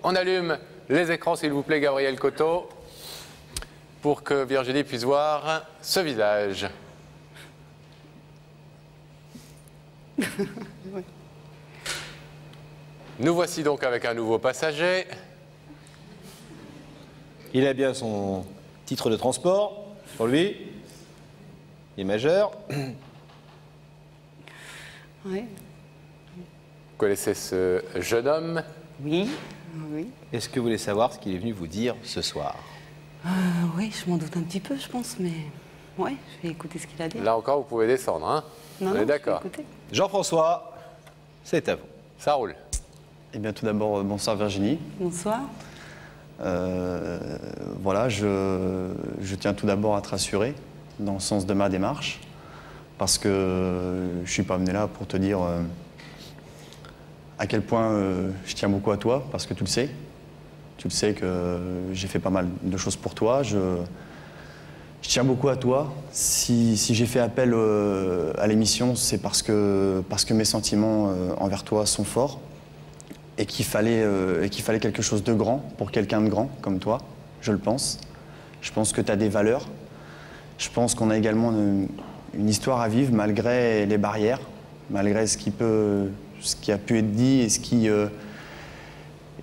On allume les écrans, s'il vous plaît, Gabriel Coteau, pour que Virginie puisse voir ce visage. Oui. Nous voici donc avec un nouveau passager. Il a bien son titre de transport pour lui. Il est majeur. Oui. Vous connaissez ce jeune homme? Oui. Oui. Est-ce que vous voulez savoir ce qu'il est venu vous dire ce soir? Oui, je m'en doute un petit peu, je pense, mais ouais, je vais écouter ce qu'il a à dire. Là encore, vous pouvez descendre, hein? Non, On non, est je vais d'accord. écouter. Jean-François, c'est à vous. Ça roule. Eh bien, tout d'abord, bonsoir Virginie. Bonsoir. Voilà, je tiens tout d'abord à te rassurer dans le sens de ma démarche, parce que je ne suis pas venu là pour te dire à quel point je tiens beaucoup à toi, parce que tu le sais. Tu le sais que j'ai fait pas mal de choses pour toi. Je tiens beaucoup à toi. Si j'ai fait appel à l'émission, c'est parce que mes sentiments envers toi sont forts et qu'il fallait quelque chose de grand pour quelqu'un de grand comme toi, je le pense. Je pense que tu as des valeurs. Je pense qu'on a également une histoire à vivre malgré les barrières, malgré ce qui a pu être dit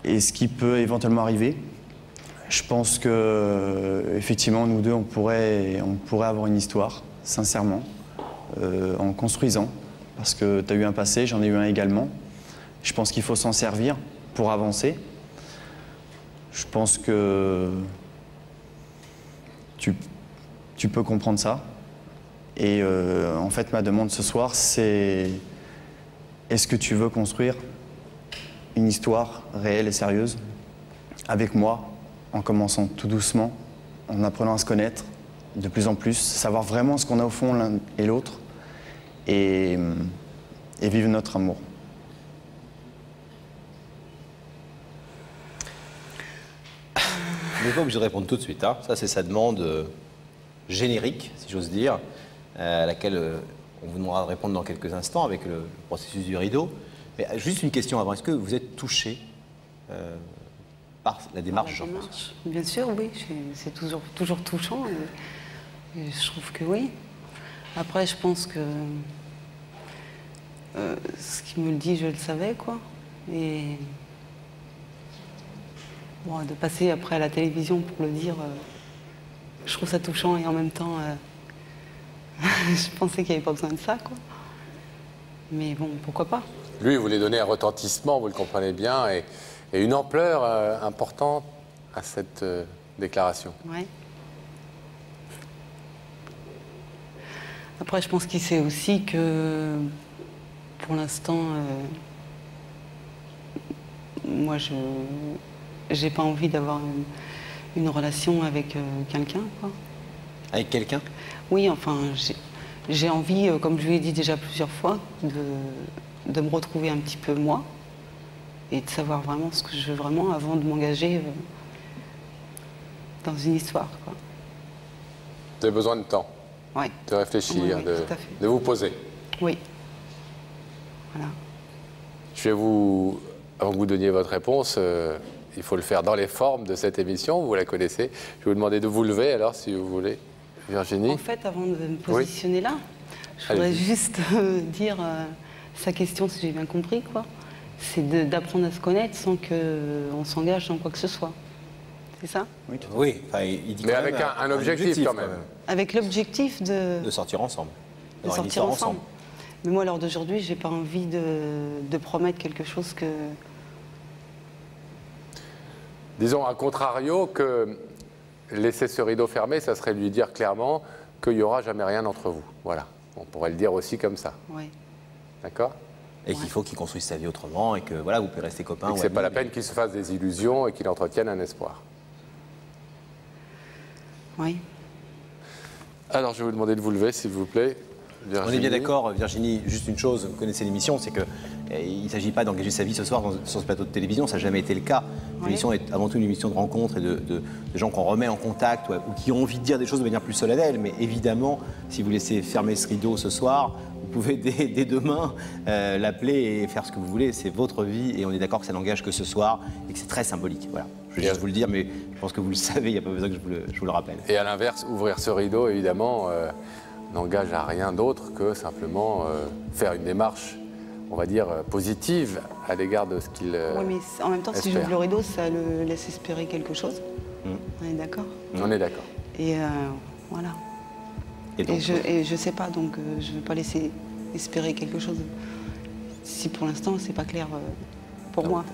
et ce qui peut éventuellement arriver. Je pense que effectivement nous deux on pourrait avoir une histoire, sincèrement, en construisant, parce que tu as eu un passé, j'en ai eu un également. Je pense qu'il faut s'en servir pour avancer. Je pense que tu peux comprendre ça. Et en fait, ma demande ce soir, c'est est-ce que tu veux construire une histoire réelle et sérieuse avec moi, en commençant tout doucement, en apprenant à se connaître de plus en plus, savoir vraiment ce qu'on a au fond l'un et l'autre, et vivre notre amour. Vous n'êtes pas obligé de répondre tout de suite. Hein. Ça, c'est sa demande générique, si j'ose dire, à laquelle on vous demandera de répondre dans quelques instants avec le processus du rideau. Mais juste une question avant. Est-ce que vous êtes touché par la démarche de Jean-François? Bien sûr, oui. C'est toujours touchant. Et je trouve que oui. Après, je pense que ce qu'il me le dit, je le savais, quoi. Et bon, de passer après à la télévision pour le dire, je trouve ça touchant et en même temps, je pensais qu'il n'y avait pas besoin de ça, quoi. Mais bon, pourquoi pas? Lui, il voulait donner un retentissement, vous le comprenez bien, et une ampleur importante à cette déclaration. Ouais. Après, je pense qu'il sait aussi que, pour l'instant, moi, je n'ai pas envie d'avoir une relation avec quelqu'un, quoi. Avec quelqu'un? Oui, enfin, j'ai envie, comme je lui ai dit déjà plusieurs fois, de me retrouver un petit peu moi et de savoir vraiment ce que je veux vraiment avant de m'engager dans une histoire, quoi. Vous avez besoin de temps, Ouais. de réfléchir, Oui, tout à fait. de vous poser. Oui. Voilà. Je vais vous, avant que vous donniez votre réponse, il faut le faire dans les formes de cette émission, vous la connaissez. Je vais vous demander de vous lever alors, si vous voulez. Virginie? En fait, avant de me positionner là, je voudrais Allez-y. juste dire sa question, si j'ai bien compris, quoi. C'est d'apprendre à se connaître sans qu'on s'engage dans quoi que ce soit. C'est ça? Oui, enfin, il dit Mais quand avec même un objectif quand même. Avec l'objectif De sortir ensemble. de D'avoir une sortir histoire ensemble. Mais moi, à l'heure d'aujourd'hui, j'ai pas envie de promettre quelque chose que... Disons, à contrario, que laisser ce rideau fermé, ça serait lui dire clairement qu'il n'y aura jamais rien entre vous. Voilà. On pourrait le dire aussi comme ça. Ouais. D'accord? Et qu'il faut qu'il construise sa vie autrement et que voilà, vous pouvez rester copains. Et que ou c'est amis, pas la mais- peine qu'il se fasse des illusions et qu'il entretienne un espoir. Oui. Alors, je vais vous demander de vous lever, s'il vous plaît. Virginie. On est bien d'accord, Virginie, juste une chose, vous connaissez l'émission, c'est qu'il ne s'agit pas d'engager sa vie ce soir sur ce plateau de télévision, ça n'a jamais été le cas. L'émission est avant tout une émission de rencontre et de gens qu'on remet en contact ou qui ont envie de dire des choses de manière plus solennelle. Mais évidemment, si vous laissez fermer ce rideau ce soir, vous pouvez dès demain l'appeler et faire ce que vous voulez. C'est votre vie et on est d'accord que ça n'engage que ce soir et que c'est très symbolique. Voilà. Je veux juste vous le dire, mais je pense que vous le savez, il n'y a pas besoin que je vous le rappelle. Et à l'inverse, ouvrir ce rideau, évidemment, n'engage à rien d'autre que simplement faire une démarche, on va dire, positive à l'égard de ce qu'il Oui, mais en même temps, si espère. j'ouvre le rideau, ça le laisse espérer quelque chose. On est d'accord. On est d'accord. Et voilà. Et donc, Et je sais pas, donc je ne vais pas laisser espérer quelque chose. Si pour l'instant, c'est pas clair pour moi.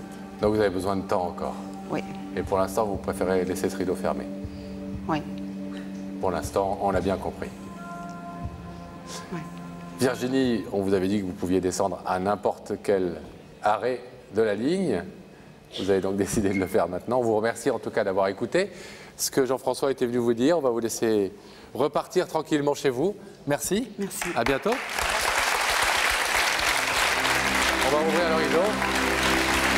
Donc vous avez besoin de temps encore. Oui, Et pour l'instant, vous préférez laisser ce rideau fermé. oui, Pour l'instant, on l'a bien compris. oui. Virginie, on vous avait dit que vous pouviez descendre à n'importe quel arrêt de la ligne. Vous avez donc décidé de le faire maintenant. On vous remercie en tout cas d'avoir écouté ce que Jean-François était venu vous dire. On va vous laisser repartir tranquillement chez vous. Merci. Merci. À bientôt. On va ouvrir le rideau.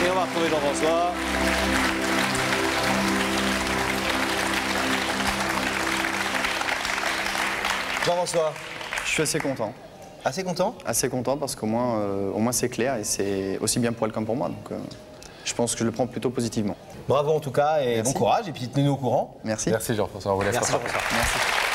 et on va retrouver Jean-François. Jean-François, Je suis assez content. assez content? Assez content parce qu'au moins, au moins c'est clair et c'est aussi bien pour elle comme pour moi. Donc je pense que je le prends plutôt positivement. Bravo en tout cas et Merci. bon courage et puis tenez-nous au courant. Merci. Merci Jean-François. On vous laisse Merci repartir. Jean-François. Merci.